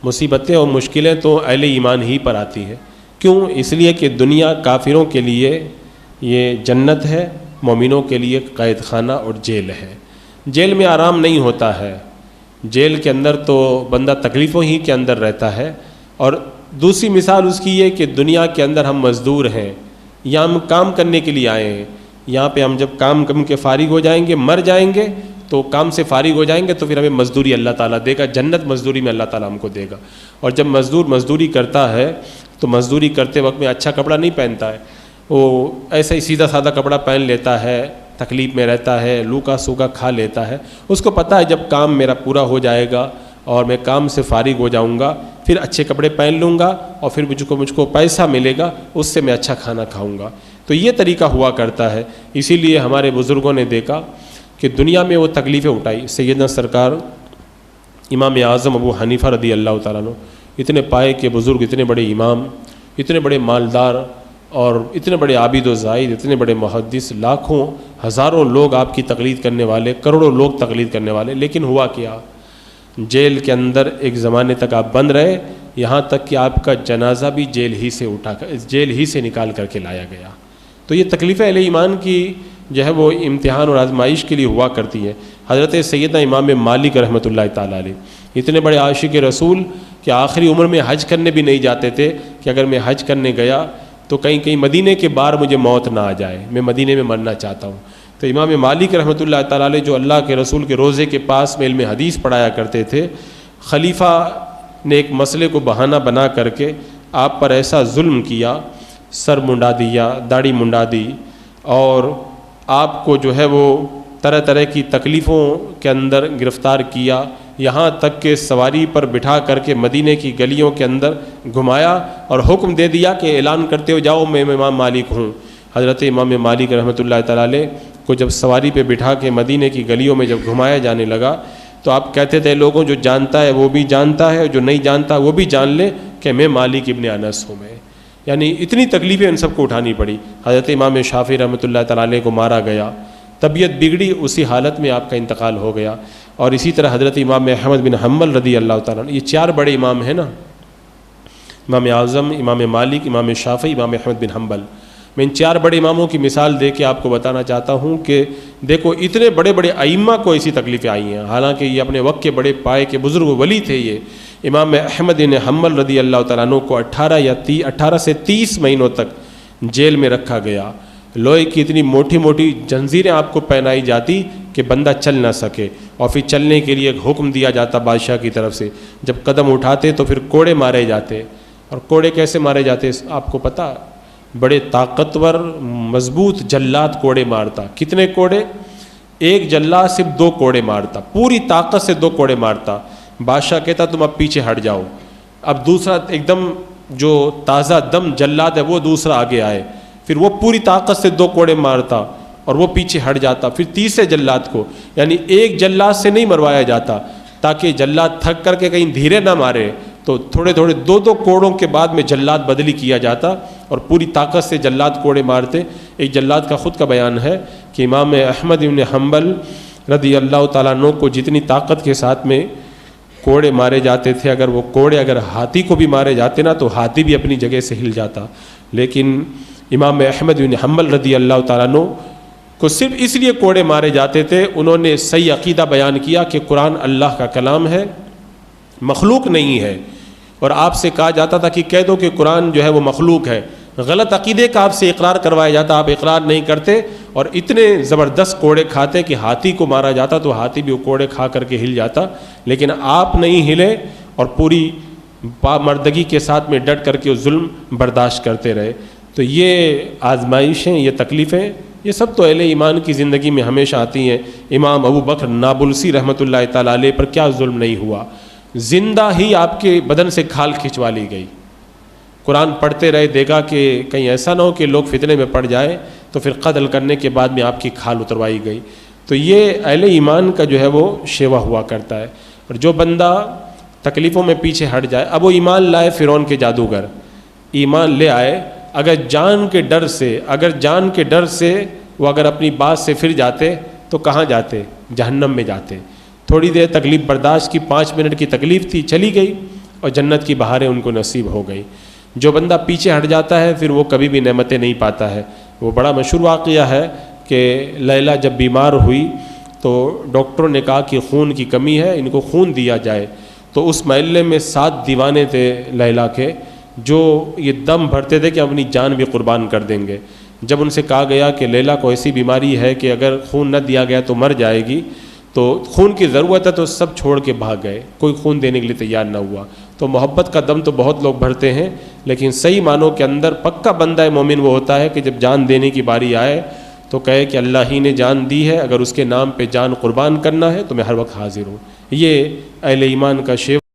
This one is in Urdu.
مصیبتیں اور مشکلیں تو اہل ایمان ہی پر آتی ہیں. کیوں؟ اس لیے کہ دنیا کافروں کے لیے یہ جنت ہے، مومنوں کے لیے قید خانہ اور جیل ہے. جیل میں آرام نہیں ہوتا ہے، جیل کے اندر تو بندہ تکلیفوں ہی کے اندر رہتا ہے. اور دوسری مثال اس کی یہ کہ دنیا کے اندر ہم مزدور ہیں، یہاں ہم کام کرنے کے لیے آئے ہیں. یہاں پہ ہم جب کام کے فارغ ہو جائیں گے، مر جائیں گے، تو کام سے فارغ ہو جائیں گے تو پھر ہمیں مزدوری اللہ تعالیٰ دے گا، جنت مزدوری میں اللہ تعالیٰ ہم کو دے گا. اور جب مزدور مزدوری کرتا ہے تو مزدوری کرتے وقت میں اچھا کپڑا نہیں پہنتا ہے، وہ ایسا ہی سیدھا سادہ کپڑا پہن لیتا ہے، تکلیف میں رہتا ہے، لوکا سوکا کھا لیتا ہے. اس کو پتہ ہے جب کام میرا پورا ہو جائے گا اور میں کام سے فارغ ہو جاؤں گا، پھر اچھے کپڑے پہن لوں گا اور پھر مجھ کو پیسہ ملے گا، اس سے میں اچھا کھانا کھاؤں گا. تو یہ طریقہ ہوا کرتا ہے. اسی لیے ہمارے بزرگوں نے دیکھا کہ دنیا میں وہ تکلیفیں اٹھائی. سیدنا سرکار امام اعظم ابو حنیفہ رضی اللہ تعالیٰ عنہ، اتنے پائے کے بزرگ، اتنے بڑے امام، اتنے بڑے مالدار اور اتنے بڑے عابد و زاہد، اتنے بڑے محدث، لاکھوں ہزاروں لوگ آپ کی تقلید کرنے والے، کروڑوں لوگ تقلید کرنے والے. لیکن ہوا کیا؟ جیل کے اندر ایک زمانے تک آپ بند رہے، یہاں تک کہ آپ کا جنازہ بھی جیل ہی سے نکال کر کے لایا گیا. تو یہ تکلیفیں اہل ایمان کی جو ہے وہ امتحان اور آزمائش کے لیے ہوا کرتی ہیں. حضرت سیدنا امام مالک رحمۃ اللہ تعالیٰ علیہ اتنے بڑے عاشق رسول کہ آخری عمر میں حج کرنے بھی نہیں جاتے تھے کہ اگر میں حج کرنے گیا تو کہیں مدینے کے باہر مجھے موت نہ آ جائے، میں مدینے میں مرنا چاہتا ہوں. تو امام مالک رحمۃ اللہ تعالیٰ علیہ جو اللہ کے رسول کے روضے کے پاس میں علم حدیث پڑھایا کرتے تھے، خلیفہ نے ایک مسئلے کو بہانہ بنا کر کے آپ پر ایسا ظلم کیا، سر منڈا دیا، داڑھی منڈا دی، اور آپ کو جو ہے وہ طرح طرح کی تکلیفوں کے اندر گرفتار کیا، یہاں تک کہ سواری پر بٹھا کر کے مدینے کی گلیوں کے اندر گھمایا اور حکم دے دیا کہ اعلان کرتے ہو جاؤ میں امام مالک ہوں. حضرت امام مالک رحمۃ اللہ تعالیٰ علیہ کو جب سواری پہ بٹھا کے مدینے کی گلیوں میں جب گھمایا جانے لگا تو آپ کہتے تھے لوگوں جو جانتا ہے وہ بھی جانتا ہے، جو نہیں جانتا وہ بھی جان لے کہ میں مالک ابن انس ہوں. میں یعنی اتنی تکلیفیں ان سب کو اٹھانی پڑی. حضرت امام شافعی رحمۃ اللہ تعالیٰ علیہ کو مارا گیا، طبیعت بگڑی، اسی حالت میں آپ کا انتقال ہو گیا. اور اسی طرح حضرت امام احمد بن حنبل رضی اللہ تعالیٰ عنہ، یہ چار بڑے امام ہیں نا، امام اعظم، امام مالک، امام شافعی، امام احمد بن حنبل. میں ان چار بڑے اماموں کی مثال دے کے آپ کو بتانا چاہتا ہوں کہ دیکھو اتنے بڑے بڑے ائمہ کو ایسی تکلیفیں آئی ہیں، حالانکہ یہ اپنے وقت کے بڑے پائے کے بزرگ ولی تھے. یہ امام احمد بن حنبل رضی اللہ تعالیٰ عنہ کو 18 سے 30 مہینوں تک جیل میں رکھا گیا. لوہے کی اتنی موٹی موٹی جنزیریں آپ کو پہنائی جاتی کہ بندہ چل نہ سکے، اور پھر چلنے کے لیے ایک حکم دیا جاتا بادشاہ کی طرف سے، جب قدم اٹھاتے تو پھر کوڑے مارے جاتے. اور کوڑے کیسے مارے جاتے آپ کو پتہ؟ بڑے طاقتور مضبوط جلاد کوڑے مارتا. کتنے کوڑے؟ ایک جلاد صرف 2 کوڑے مارتا، پوری طاقت سے 2 کوڑے مارتا. بادشاہ کہتا تم اب پیچھے ہٹ جاؤ. اب دوسرا ایک دم جو تازہ دم جلاد ہے وہ دوسرا آگے آئے، پھر وہ پوری طاقت سے 2 کوڑے مارتا اور وہ پیچھے ہٹ جاتا. پھر تیسرے جلاد کو، یعنی ایک جلاد سے نہیں مروایا جاتا تاکہ جلاد تھک کر کے کہیں دھیرے نہ مارے، تو تھوڑے 2 کوڑوں کے بعد میں جلاد بدلی کیا جاتا اور پوری طاقت سے جلاد کوڑے مارتے. ایک جلاد کا خود کا بیان ہے کہ امام احمد بن حنبل رضی اللہ تعالیٰ عنہ کو جتنی طاقت کے ساتھ میں کوڑے مارے جاتے تھے، اگر وہ کوڑے اگر ہاتھی کو بھی مارے جاتے نا تو ہاتھی بھی اپنی جگہ سے ہل جاتا. لیکن امام احمد بن حنبل رضی اللہ تعالیٰ عنہ کو صرف اس لیے کوڑے مارے جاتے تھے، انہوں نے صحیح عقیدہ بیان کیا کہ قرآن اللہ کا کلام ہے، مخلوق نہیں ہے. اور آپ سے کہا جاتا تھا کہ کہہ دو کہ قرآن جو ہے وہ مخلوق ہے. غلط عقیدے کا آپ سے اقرار کروایا جاتا، آپ اقرار نہیں کرتے، اور اتنے زبردست کوڑے کھاتے کہ ہاتھی کو مارا جاتا تو ہاتھی بھی وہ کوڑے کھا کر کے ہل جاتا. لیکن آپ نہیں ہلے اور پوری مردگی کے ساتھ میں ڈٹ کر کے ظلم برداشت کرتے رہے. تو یہ آزمائشیں، یہ تکلیفیں، یہ سب تو اہل ایمان کی زندگی میں ہمیشہ آتی ہیں. امام ابو بکر نابلسی رحمۃ اللہ تعالیٰ علیہ پر کیا ظلم نہیں ہوا؟ زندہ ہی آپ کے بدن سے کھال کھنچوا لی گئی. قرآن پڑھتے رہے، دیکھا کہ کہیں ایسا نہ ہو کہ لوگ فتنے میں پڑ جائیں، تو پھر قتل کرنے کے بعد میں آپ کی کھال اتروائی گئی. تو یہ اہل ایمان کا جو ہے وہ شیوا ہوا کرتا ہے. اور جو بندہ تکلیفوں میں پیچھے ہٹ جائے، اب وہ ایمان لائے فرعون کے جادوگر، ایمان لے آئے، اگر جان کے ڈر سے وہ اگر اپنی بات سے پھر جاتے تو کہاں جاتے؟ جہنم میں جاتے. تھوڑی دیر تکلیف برداشت کی، 5 منٹ کی تکلیف تھی، چلی گئی. اور جنت کی بہاریں ان کو نصیب ہو گئی۔ جو بندہ پیچھے ہٹ جاتا ہے پھر وہ کبھی بھی نعمتیں نہیں پاتا ہے۔ وہ بڑا مشہور واقعہ ہے کہ لیلا جب بیمار ہوئی تو ڈاکٹروں نے کہا کہ خون کی کمی ہے، ان کو خون دیا جائے۔ تو اس محلے میں 7 دیوانے تھے لیلا کے، جو یہ دم بھرتے تھے کہ اپنی جان بھی قربان کر دیں گے۔ جب ان سے کہا گیا کہ لیلا کو ایسی بیماری ہے کہ اگر خون نہ دیا گیا تو مر جائے گی، تو خون کی ضرورت ہے، تو سب چھوڑ کے بھاگ گئے، کوئی خون دینے کے لیے تیار نہ ہوا۔ تو محبت کا دم تو بہت لوگ بھرتے ہیں، لیکن صحیح معنوں کے اندر پکا بندہ مومن وہ ہوتا ہے کہ جب جان دینے کی باری آئے تو کہے کہ اللہ ہی نے جان دی ہے، اگر اس کے نام پہ جان قربان کرنا ہے تو میں ہر وقت حاضر ہوں۔ یہ اہل ایمان کا شیوا